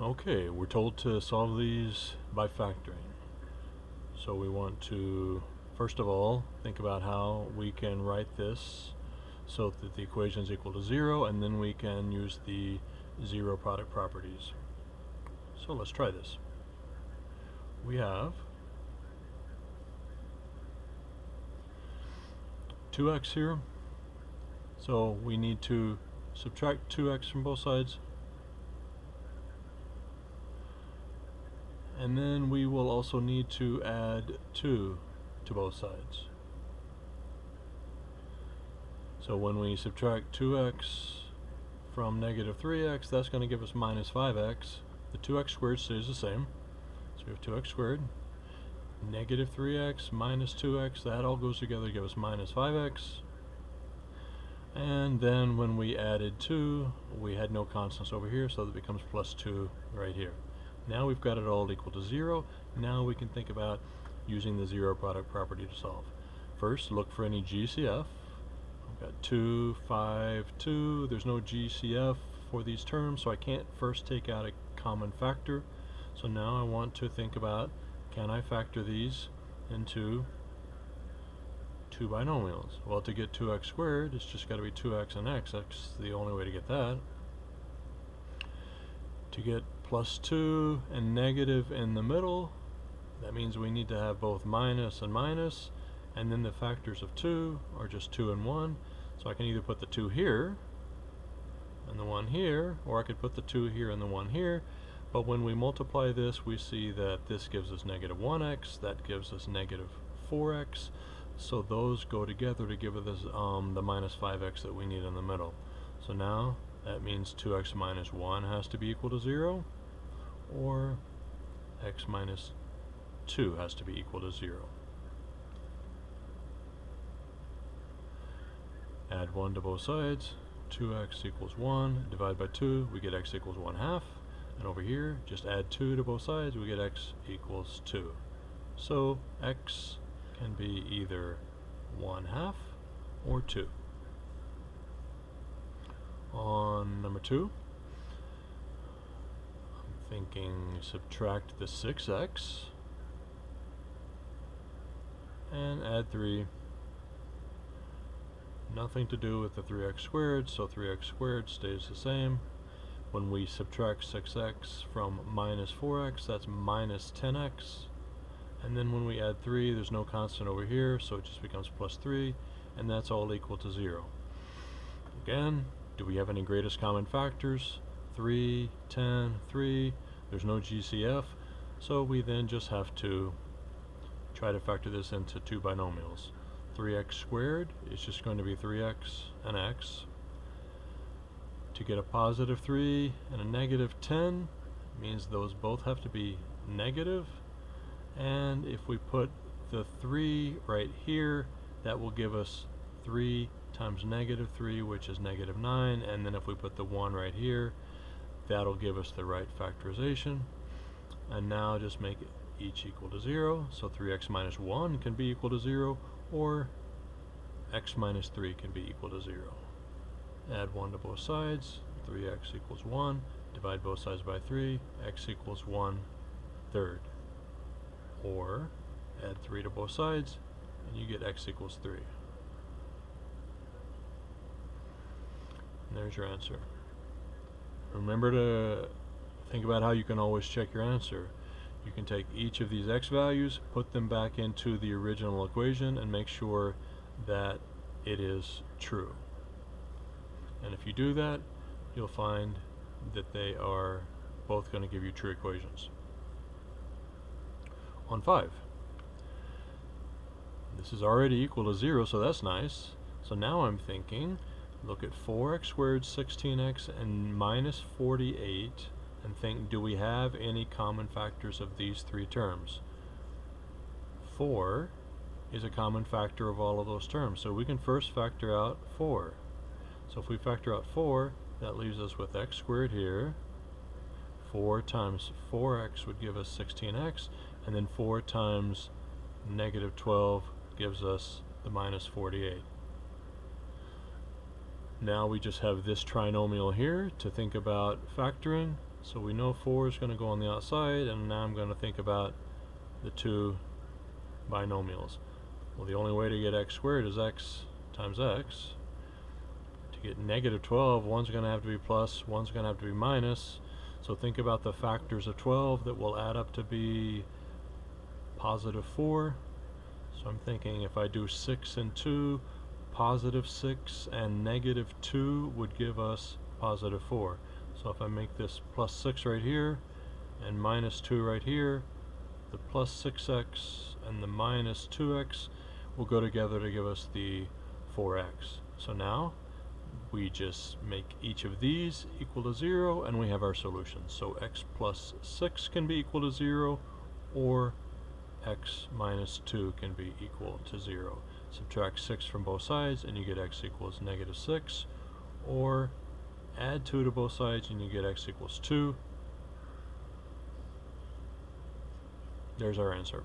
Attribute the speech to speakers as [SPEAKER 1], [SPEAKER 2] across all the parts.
[SPEAKER 1] Okay, we're told to solve these by factoring. So we want to, first of all, think about how we can write this so that the equation is equal to 0, and then we can use the zero product properties. So let's try this. We have 2x here, so we need to subtract 2x from both sides, and then we will also need to add 2 to both sides. So when we subtract 2x from negative 3x, that's going to give us minus 5x. The 2x squared stays the same, so we have 2x squared. Negative 3x minus 2x, that all goes together to give us minus 5x. And then when we added 2, we had no constants over here, so that becomes plus 2 right here. Now we've got it all equal to 0. Now we can think about using the zero product property to solve. First, look for any GCF. I've got 2, 5, 2. There's no GCF for these terms, so I can't first take out a common factor. So now I want to think about, can I factor these into two binomials? Well, to get 2x squared, it's just got to be 2x and x. That's the only way to get that. To get plus 2 and negative in the middle, that means we need to have both minus and minus, and then the factors of 2 are just 2 and 1. So I can either put the 2 here and the 1 here, or I could put the 2 here and the 1 here. But when we multiply this, we see that this gives us negative 1x, that gives us negative 4x. So those go together to give us the minus 5x that we need in the middle. So now that means 2x minus 1 has to be equal to 0, or x minus 2 has to be equal to 0. Add 1 to both sides. 2x equals 1. Divide by 2, we get x equals 1/2. And over here, just add 2 to both sides, we get x equals 2. So x can be either 1/2 or 2. On number 2, I'm thinking subtract the 6x and add 3. Nothing to do with the 3x squared, so 3x squared stays the same. When we subtract 6x from minus 4x, that's minus 10x. And then when we add 3, there's no constant over here, so it just becomes plus 3, and that's all equal to 0. Again, do we have any greatest common factors? 3, 10, 3. There's no GCF, so we then just have to try to factor this into two binomials. 3x squared is just going to be 3x and x. To get a positive 3 and a negative 10 means those both have to be negative, and if we put the 3 right here, that will give us 3 times negative 3, which is negative 9, and then if we put the 1 right here, that'll give us the right factorization. And now just make it each equal to 0, so 3x minus 1 can be equal to 0, or x minus 3 can be equal to 0. Add 1 to both sides, 3x equals 1, divide both sides by 3, x equals 1/3. Or add 3 to both sides, and you get x equals 3. And there's your answer. Remember to think about how you can always check your answer. You can take each of these x values, put them back into the original equation, and make sure that it is true. And if you do that, you'll find that they are both going to give you true equations. On 5, this is already equal to 0, so that's nice. So now I'm thinking, look at 4x squared, 16x, and minus 48, and think, do we have any common factors of these three terms? 4 is a common factor of all of those terms, so we can first factor out 4. So if we factor out 4, that leaves us with x squared here. 4 times 4x would give us 16x, and then 4 times negative 12 gives us the minus 48. Now we just have this trinomial here to think about factoring. So we know 4 is going to go on the outside, and now I'm going to think about the two binomials. Well, the only way to get x squared is x times x. To get negative 12, one's going to have to be plus, one's going to have to be minus. So think about the factors of 12 that will add up to be positive 4. So I'm thinking if I do 6 and 2, positive 6 and negative 2 would give us positive 4. So if I make this plus 6 right here and minus 2 right here, the plus 6x and the minus 2x will go together to give us the 4x. So now we just make each of these equal to 0 and we have our solution. So x plus 6 can be equal to 0, or x minus 2 can be equal to 0. Subtract 6 from both sides and you get x equals negative 6, or add 2 to both sides and you get x equals 2. There's our answer.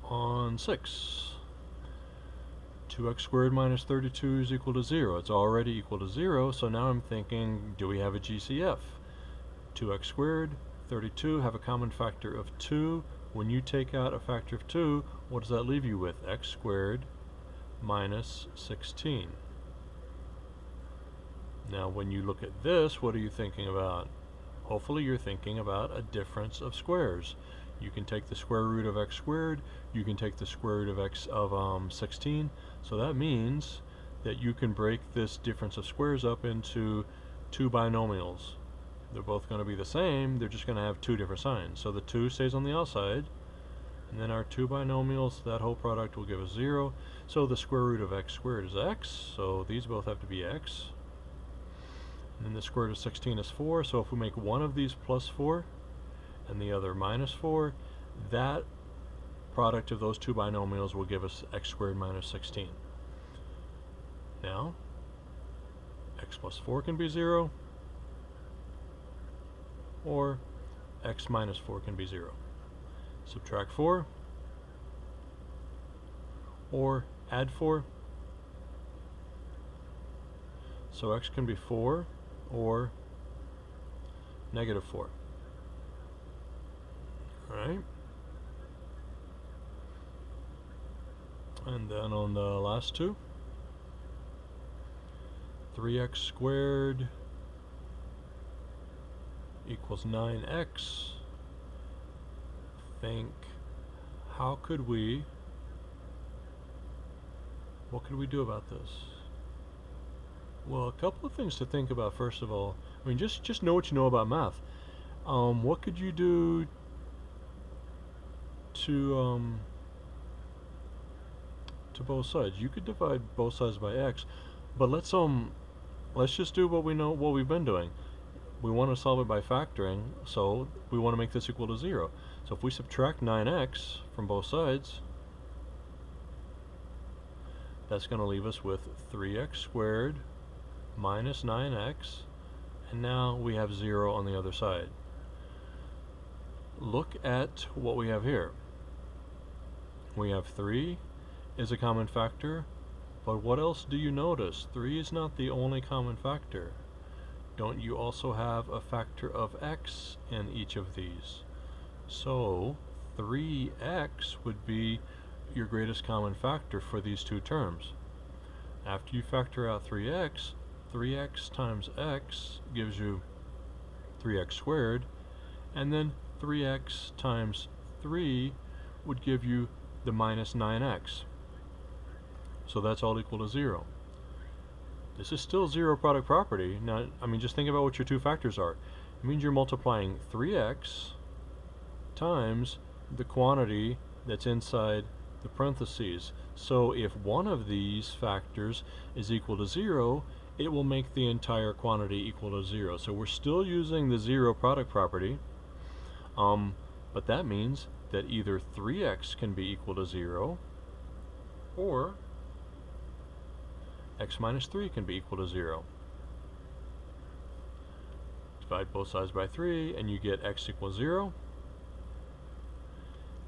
[SPEAKER 1] On 6, 2x squared minus 32 is equal to 0. It's already equal to 0, so now I'm thinking, do we have a GCF? 2x squared, 32 have a common factor of 2. When you take out a factor of 2, what does that leave you with? X squared minus 16. Now when you look at this, what are you thinking about? Hopefully you're thinking about a difference of squares. You can take the square root of x squared, you can take the square root of x of 16, so that means that you can break this difference of squares up into two binomials. They're both going to be the same, they're just going to have two different signs. So the 2 stays on the outside, and then our two binomials, that whole product will give us 0. So the square root of x squared is x, so these both have to be x. And then the square root of 16 is 4, so if we make one of these plus 4 and the other minus 4, that product of those two binomials will give us x squared minus 16. Now, x plus 4 can be 0, or x minus 4 can be 0. Subtract 4, or add 4. So x can be 4 or negative 4. Alright? And then on the last two, 3x squared equals 9x. Think, what could we do about this? Well, a couple of things to think about. First of all, I mean, just know what you know about math. What could you do to both sides? You could divide both sides by x, but let's just do what we know, what we've been doing. We want to solve it by factoring, so we want to make this equal to 0. So if we subtract 9x from both sides, that's going to leave us with 3x squared minus 9x, and now we have 0 on the other side. Look at what we have here. We have 3 is a common factor, but what else do you notice? 3 is not the only common factor. Don't you also have a factor of x in each of these? So 3x would be your greatest common factor for these two terms. After you factor out 3x, 3x times x gives you 3x squared, and then 3x times 3 would give you the minus 9x. So that's all equal to 0. This is still zero product property. Now, I mean, just think about what your two factors are. It means you're multiplying 3x times the quantity that's inside the parentheses. So if one of these factors is equal to 0, it will make the entire quantity equal to 0. So we're still using the zero product property, but that means that either 3x can be equal to 0, or x minus 3 can be equal to 0. Divide both sides by 3 and you get x equals 0.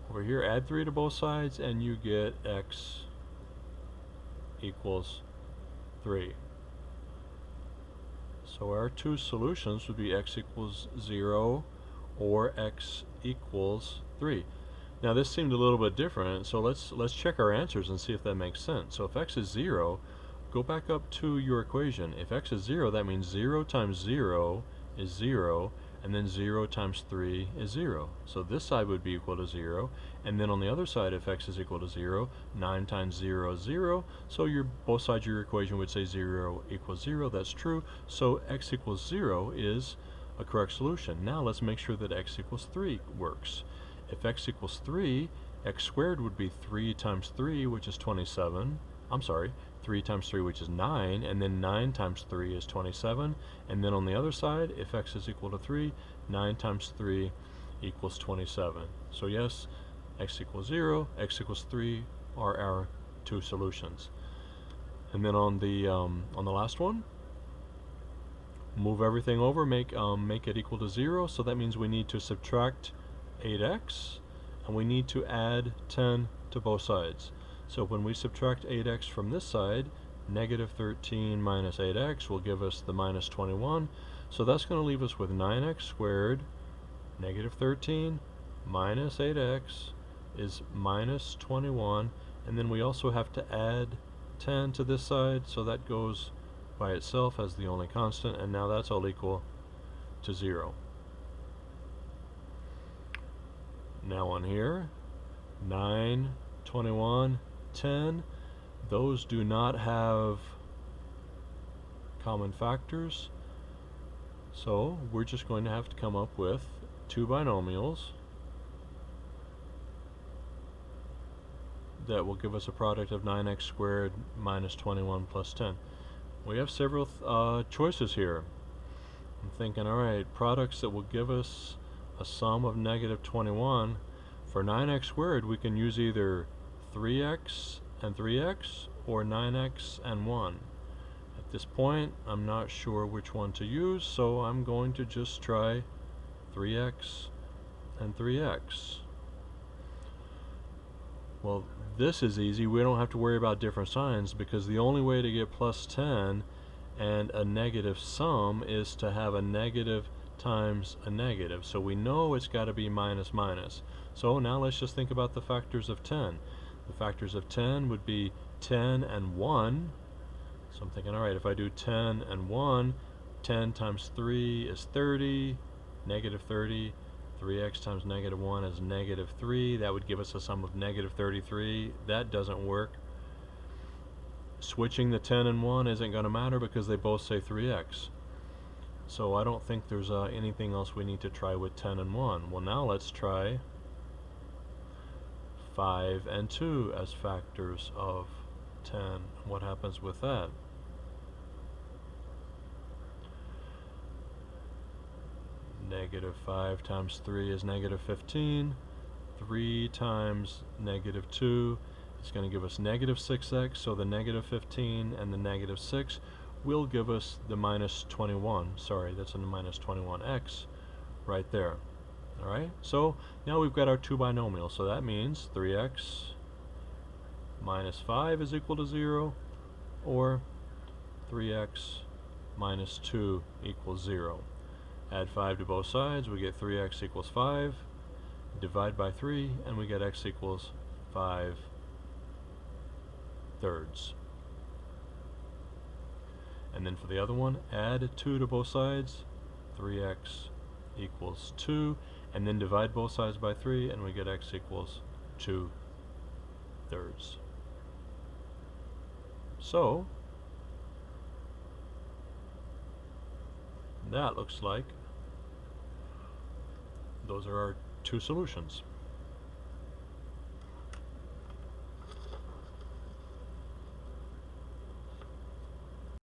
[SPEAKER 1] Over here, add 3 to both sides and you get x equals 3. So our two solutions would be x equals 0 or x equals 3. Now this seemed a little bit different, so let's check our answers and see if that makes sense. So if x is 0, go back up to your equation. If x is 0, that means 0 times 0 is 0, and then 0 times 3 is 0. So this side would be equal to 0, and then on the other side, if x is equal to 0, 9 times 0 is 0, so both sides of your equation would say 0 equals 0. That's true, so x equals 0 is a correct solution. Now let's make sure that x equals 3 works. If x equals 3, x squared would be 3 times 3, which is 27. I'm sorry, 3 times 3, which is 9, and then 9 times 3 is 27. And then on the other side, if x is equal to 3, 9 times 3 equals 27. So yes, x equals 0, x equals 3 are our two solutions. And then on the last one, move everything over, make it equal to 0. So that means we need to subtract 8x, and we need to add 10 to both sides. So when we subtract 8x from this side, negative 13 minus 8x will give us the minus 21. So that's going to leave us with 9x squared, negative 13 minus 8x is minus 21. And then we also have to add 10 to this side, so that goes by itself as the only constant, and now that's all equal to 0. Now on here, 9, 21, 10, those do not have common factors, so we're just going to have to come up with two binomials that will give us a product of 9x squared minus 21 plus 10. We have several choices here. I'm thinking, alright, products that will give us a sum of negative 21. For 9x squared, we can use either 3x and 3x or 9x and 1. At this point, I'm not sure which one to use, so I'm going to just try 3x and 3x. Well, this is easy. We don't have to worry about different signs, because the only way to get plus 10 and a negative sum is to have a negative times a negative. So we know it's got to be minus minus. So now let's just think about the factors of 10. The factors of 10 would be 10 and 1. So I'm thinking, alright, if I do 10 and 1, 10 times 3 is 30, negative 30. 3x times negative 1 is negative 3. That would give us a sum of negative 33. That doesn't work. Switching the 10 and 1 isn't going to matter because they both say 3x. So I don't think there's anything else we need to try with 10 and 1. Well, now let's try 5 and 2 as factors of 10. What happens with that? Negative 5 times 3 is negative 15. 3 times negative 2 is going to give us negative 6x, so the negative 15 and the negative 6 will give us the minus 21. Sorry, that's a minus 21x right there. Alright, so now we've got our two binomials, so that means 3x minus 5 is equal to 0, or 3x minus 2 equals 0. Add 5 to both sides, we get 3x equals 5. Divide by 3, and we get x equals 5 thirds. And then for the other one, add 2 to both sides, 3x equals 2, and then divide both sides by 3, and we get x equals 2 thirds. So that looks like those are our two solutions.